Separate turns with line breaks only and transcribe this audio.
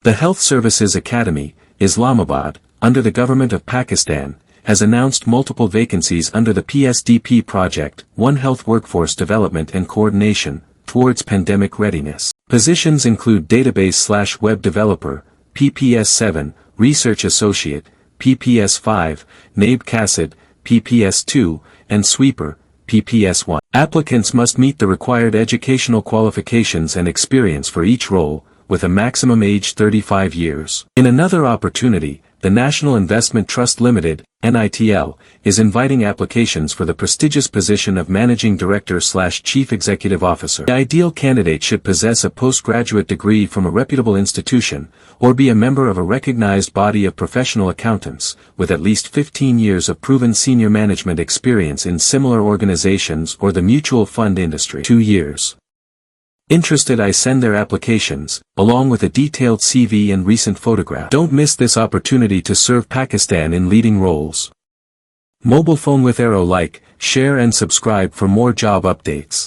The Health Services Academy, Islamabad, under the government of Pakistan, has announced multiple vacancies under the PSDP project, One Health Workforce Development and Coordination, towards pandemic readiness. Positions include Database/Web Developer, PPS 7, Research Associate, PPS 5, NABE CASID, PPS 2, and Sweeper, PPS 1. Applicants must meet the required educational qualifications and experience for each role, with a maximum age 35 years. In another opportunity, the National Investment Trust Limited, NITL, is inviting applications for the prestigious position of Managing Director/Chief Executive Officer. The ideal candidate should possess a postgraduate degree from a reputable institution, or be a member of a recognized body of professional accountants, with at least 15 years of proven senior management experience in similar organizations or the mutual fund industry. 2 years. Interested? I send their applications, along with a detailed CV and recent photograph. Don't miss this opportunity to serve Pakistan in leading roles. Mobile phone with arrow, like, share and subscribe for more job updates.